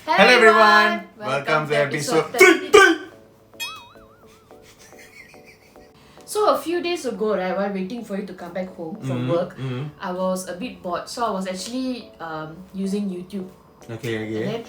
Hello everyone! Welcome to episode 3! So a few days ago, right, while waiting for you to come back home from work, I was a bit bored. So I was actually using YouTube. Okay. And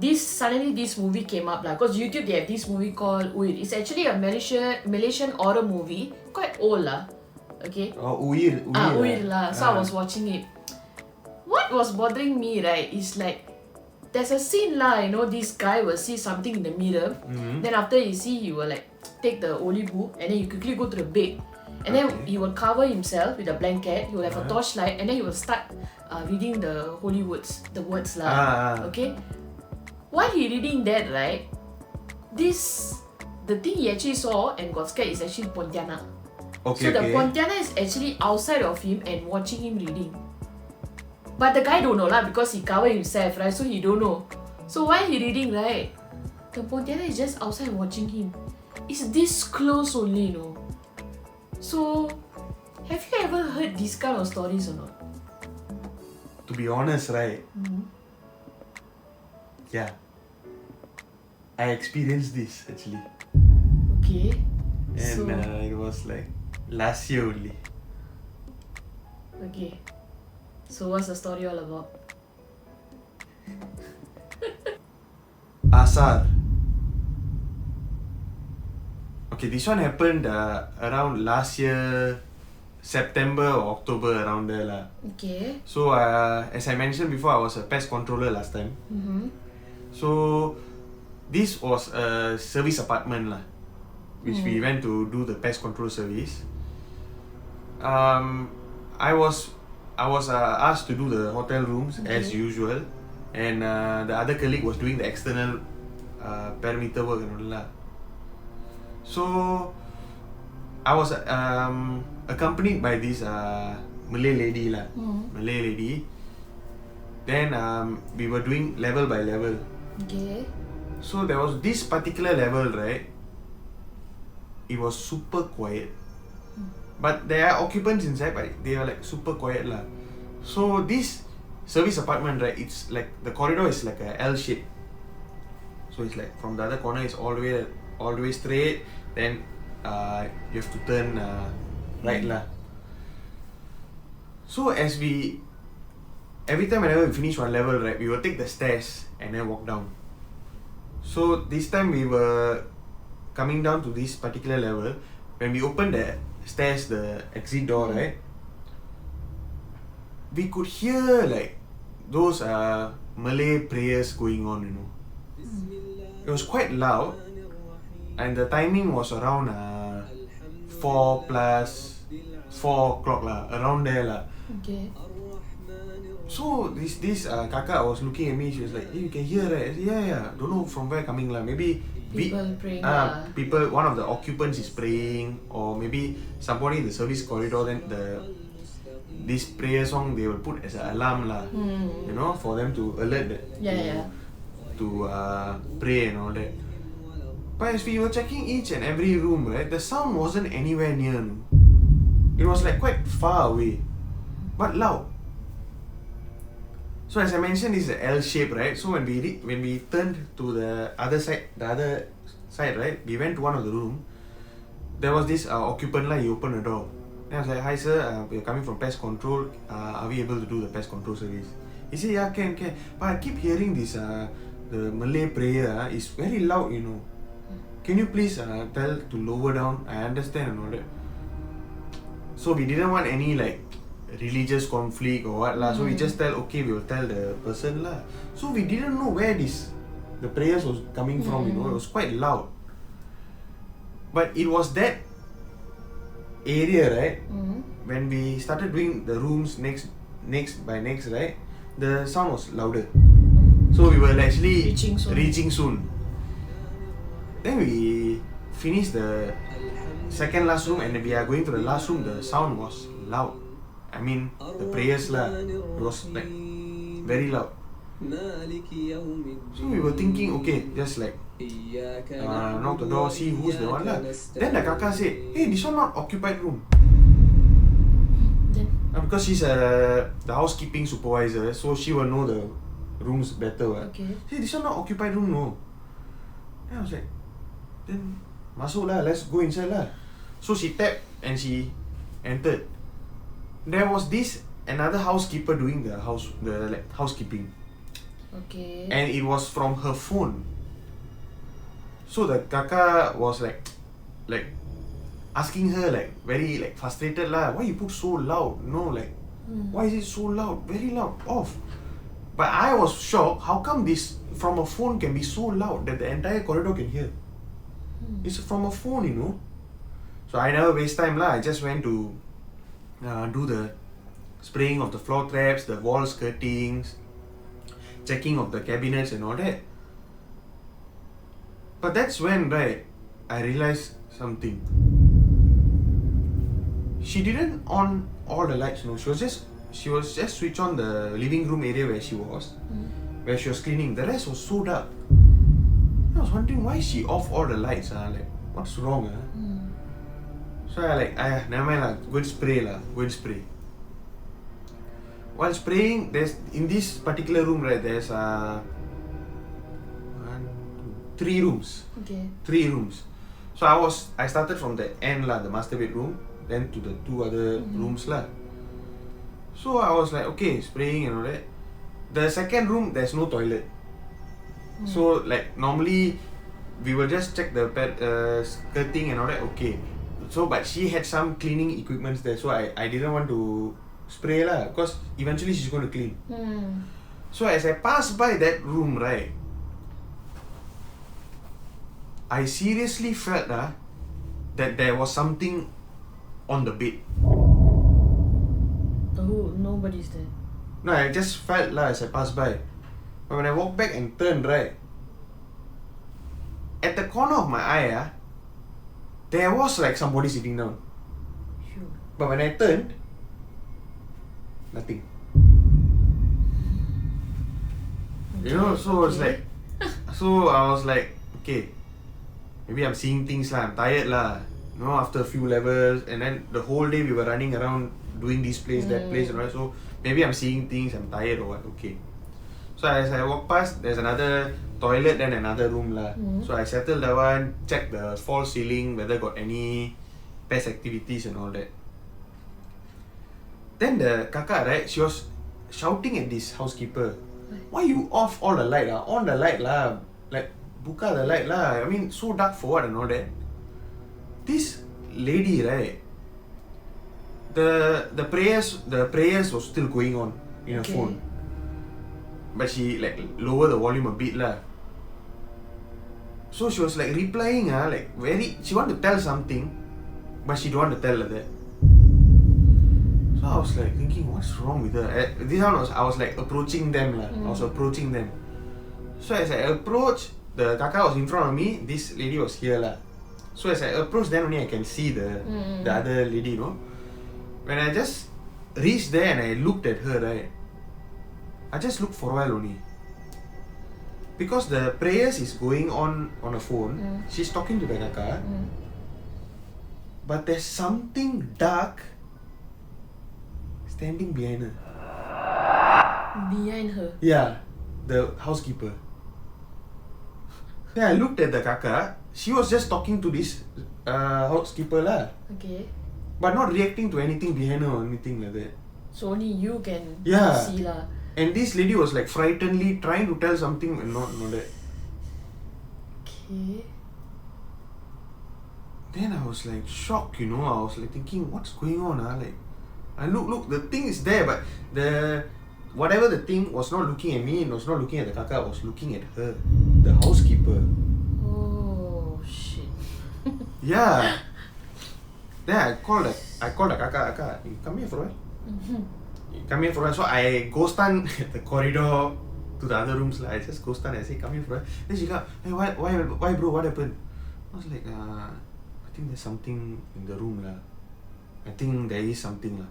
then suddenly this movie came up because YouTube they have this movie called Uir. It's actually a Malaysian horror movie, quite old lah. Okay. Oh, Uir. Uir lah. So I was watching it. What was bothering me, right, is like there's a scene lah, this guy will see something in the mirror. Then after he see, he will like take the holy book and then you quickly go to the bed. And then he will cover himself with a blanket. He will have a torchlight and then he will start reading the holy words, the words lah. Okay. While he reading that, right, the thing he actually saw and got scared is actually Pontianak. So the Pontianak is actually outside of him and watching him reading. But the guy don't know lah because he covered himself, right? So he don't know. So while he reading, right, the Pontianak is just outside watching him. It's this close only, So, have you ever heard these kind of stories or not? To be honest, right? Yeah. I experienced this actually. Okay. And it was like last year only. Okay. So what's the story all about? Asar. Okay, this one happened around last year, September or October, around there lah. Okay. So as I mentioned before, I was a pest controller last time. So this was a service apartment lah, which we went to do the pest control service. I was asked to do the hotel rooms as usual, and the other colleague was doing the external perimeter work and all that. So I was accompanied by this Malay lady lah. Then we were doing level by level. Okay. So there was this particular level, right? It was super quiet. But there are occupants inside, but they are like super quiet lah. So this service apartment, right, it's like the corridor is like a L shape. So it's like from the other corner is all the way straight. Then you have to turn right lah. So every time whenever we finish one level, right, we will take the stairs and then walk down. So this time we were coming down to this particular level. When we opened the stairs, the exit door, right, we could hear like those Malay prayers going on, It was quite loud, and the timing was around 4 plus 4 o'clock lah, around there lah. Okay. So this kakak was looking at me. She was like, "Hey, you can hear, right?" I said, yeah. Don't know from where coming lah. Maybe People praying people, one of the occupants is praying, or maybe somebody in the service corridor. Then this prayer song they will put as an alarm lah, for them to alert to pray and all that. But as we were checking each and every room, right, the sound wasn't anywhere near. It was like quite far away, but loud. So as I mentioned, it's an L shape, right? So when we turned to the other side, right, we went to one of the room. There was this occupant lah. He opened the door. Then I was like, "Hi sir, we're coming from pest control. Are we able to do the pest control service?" He said, "Yeah, can. But I keep hearing this the Malay prayer is very loud, Can you please tell to lower down? I understand and all that." So we didn't want any like religious conflict or what lah. So we just we will tell the person lah. So we didn't know where the prayers was coming from, It was quite loud. But it was that area, right? When we started doing the rooms next by next, right? The sound was louder. So we were actually reaching soon. Then we finished the second last room and we are going to the last room. The sound was loud. I mean, the prayers lah, it was like very loud. So we were thinking, okay, just like knock the door, see who's the one lah. Then the kakak said, "Hey, this one not occupied room." Because she's the housekeeping supervisor, so she will know rooms better. Okay. See, this one not occupied room, no. Then I was like, then masuk lah, let's go inside lah. So she tapped and she entered. There was this another housekeeper doing the housekeeping. Okay. And it was from her phone. So the kaka was like asking her like very like frustrated lah. Why you put so loud? No, like why is it so loud? Very loud. Off. But I was shocked. How come this from a phone can be so loud that the entire corridor can hear? It's from a phone, you know. So I never waste time lah. I just went to do the spraying of the floor traps, the wall skirtings, checking of the cabinets and all that. But that's when, right, I realized something. She didn't on all the lights, no. She was just switch on the living room area where she was, where she was cleaning. The rest was so dark. I was wondering why she off all the lights. Like, what's wrong? So I never mind lah. Go and spray lah. Go and spray. While spraying, there's in this particular room, right? There's 3 rooms. Okay. 3 rooms. So I started from the end lah, the master bedroom, then to the 2 other rooms lah. So I was like, okay, spraying and all that. The second room, there's no toilet. So like normally, we will just check the skirting and all that. Okay. So but she had some cleaning equipments there, so I didn't want to spray lah, because eventually she's going to clean. So as I passed by that room, right, I seriously felt that there was something on the bed. Oh, nobody's there. No, I just felt as I passed by. But when I walked back and turned, right, at the corner of my eye, there was like somebody sitting down. Sure. But when I turned, nothing. Okay. You know, so it's like, so I was like, okay, maybe I'm seeing things lah, I'm tired lah. You know, after a few levels, and then the whole day we were running around doing this place, that place, and all. So maybe I'm seeing things, I'm tired or what. Okay. So as I walk past, there's another toilet, then another room lah. So I settled that one, check the false ceiling, whether got any pest activities and all that. Then the kaka, right, she was shouting at this housekeeper, why you off all the light lah? On the light lah. Like, buka the light lah. I mean, so dark for what and all that. This lady, right, the prayers was still going on in her phone. But she like lower the volume a bit lah. So she was like replying like she want to tell something, but she don't want to tell like that. So I was like thinking, what's wrong with her? This one I was like approaching them lah. I was approaching them. So as I approached, the kaka was in front of me. This lady was here lah. So as I approached, then only I can see the other lady, you know. When I just reached there and I looked at her, right, I just looked for a while only. Because the prayers is going on a phone. She's talking to the kaka. But there's something dark standing behind her. Behind her? Yeah, the housekeeper. Then I looked at the kaka. She was just talking to this housekeeper lah. Okay. But not reacting to anything behind her or anything like that. So only you can see lah. And this lady was like frightenedly trying to tell something and not that. Okay. Then I was like shocked, you know. I was like thinking, what's going on? Like, I look, the thing is there, but whatever the thing was not looking at me, it was not looking at the kaka, it was looking at her, the housekeeper. Oh shit. Yeah. Then I called the kaka, you come here for a while. You come here for a while. So I go stand at the corridor to the other rooms. I just go stand and say, come here for a while. Then she go, hey, why bro, what happened? I was like, I think there's something in the room lah. I think there is something lah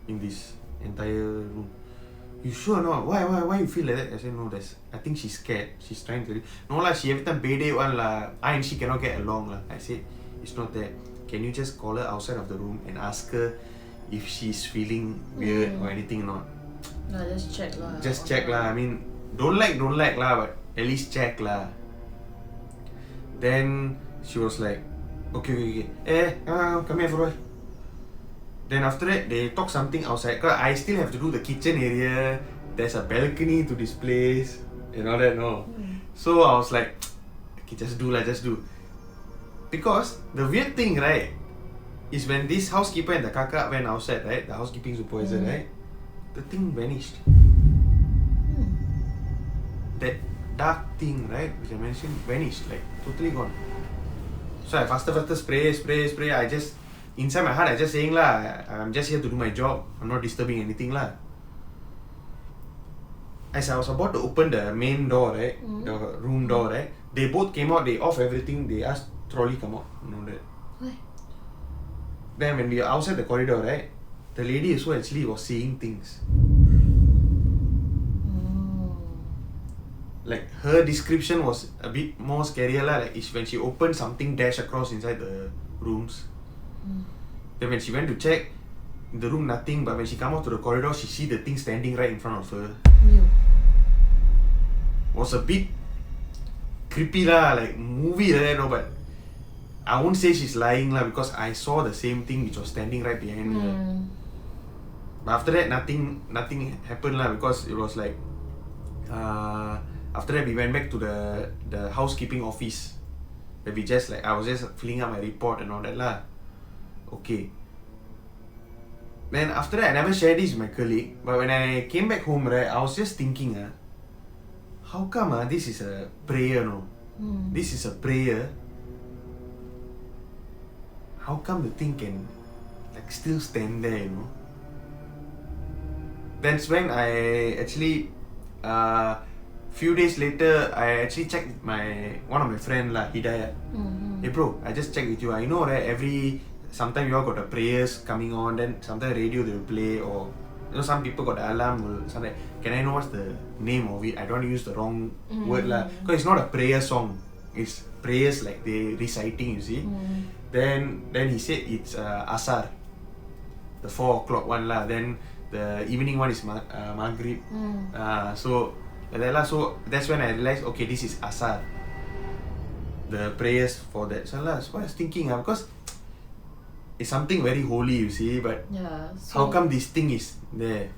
in this entire room. You sure or not? Why you feel like that? I said, no, I think she's scared. She's trying to... No lah, she every time Peder one lah. I and she cannot get along lah. I said, it's not that. Can you just call her outside of the room and ask her if she's feeling weird or anything or not? No, just check lah. Just check lah. I mean, don't like lah, but at least check lah. Then she was like, okay. Come here for a while. Then after that, they talk something outside. Cause I still have to do the kitchen area. There's a balcony to this place and all that, no. So I was like, okay, just do. Because the weird thing, right, is when this housekeeper and the kakak went outside, right, the housekeeping supervisor, right, the thing vanished. That dark thing, right, which I mentioned, vanished, like totally gone. So I faster spray. I just, inside my heart, I just saying lah, I'm just here to do my job. I'm not disturbing anything lah. As I was about to open the main door, right, the room door, right, they both came out, they off everything, they asked trolley come out, you know that. What? Then when we were outside the corridor, right, the lady also actually was seeing things. Like her description was a bit more scarier lah. Like when she opened, something dash across inside the rooms. Then when she went to check in the room, nothing. But when she come out to the corridor, she see the thing standing right in front of her. Was a bit creepy lah, like movie like that, no. But I won't say she's lying lah, because I saw the same thing which was standing right behind her. But after that, nothing happened lah, because it was like after that we went back to the housekeeping office. Where we just like, I was just filling up my report and all that lah. Okay. Then after that, I never shared this with my colleague. But when I came back home, right, I was just thinking, how come this is a prayer, no? This is a prayer. How come the thing can like still stand there, you know? That's when I actually, few days later, I actually checked one of my friend lah, Hidayat. Hey bro, I just checked with you. I know, right, sometimes you all got the prayers coming on, then sometimes radio they will play, or you know, some people got the alarm will sometimes. Can I know what's the name of it? I don't want to use the wrong word lah, because it's not a prayer song. It's prayers like they reciting, you see. Then he said it's Asar, the 4 o'clock one lah. Then the evening one is Maghrib. So like that lah. So that's when I realized, okay, this is Asar, the prayers for that. So I was thinking, because it's something very holy, you see, but how come this thing is there?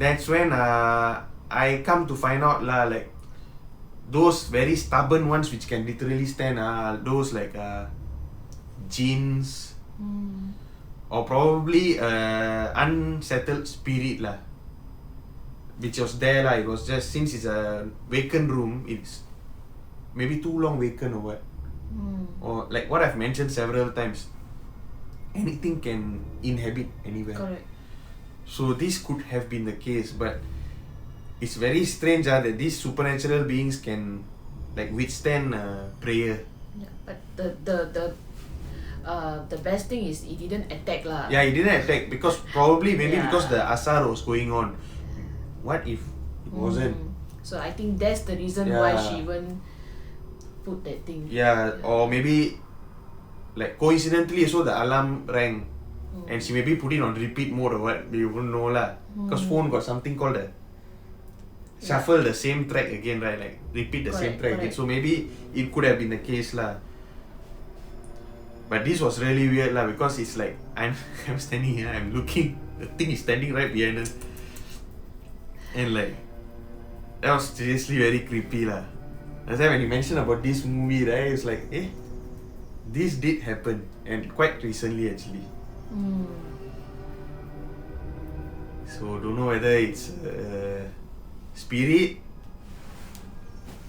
That's when I come to find out lah, like those very stubborn ones which can literally stand, those like jinns, or probably unsettled spirit lah, which was there lah. It was just, since it's a vacant room, it's maybe too long vacant or what, or like what I've mentioned several times, anything can inhabit anywhere. Correct. So this could have been the case, but it's very strange that these supernatural beings can like withstand prayer. Yeah, but the best thing is it didn't attack lah. Yeah, it didn't attack, because probably because the asar was going on. What if it wasn't? So I think that's the reason why she even put that thing. Yeah, or maybe like coincidentally so the alarm rang, and she maybe put it on repeat mode or what, we wouldn't know lah. Because phone got something called the shuffle the same track again, right? Like repeat the same track again. So maybe it could have been the case lah. But this was really weird lah, because it's like I'm standing here, I'm looking, the thing is standing right behind us, and like that was seriously very creepy lah. That's why when you mentioned about this movie, right, it's like, this did happen, and quite recently actually. So don't know whether it's spirit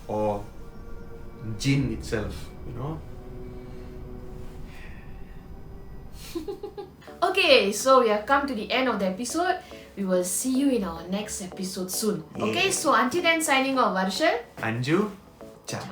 or jinn itself, you know. Okay, so we have come to the end of the episode. We will see you in our next episode soon. Okay, so until then, signing off, Varshan. Anju, ciao.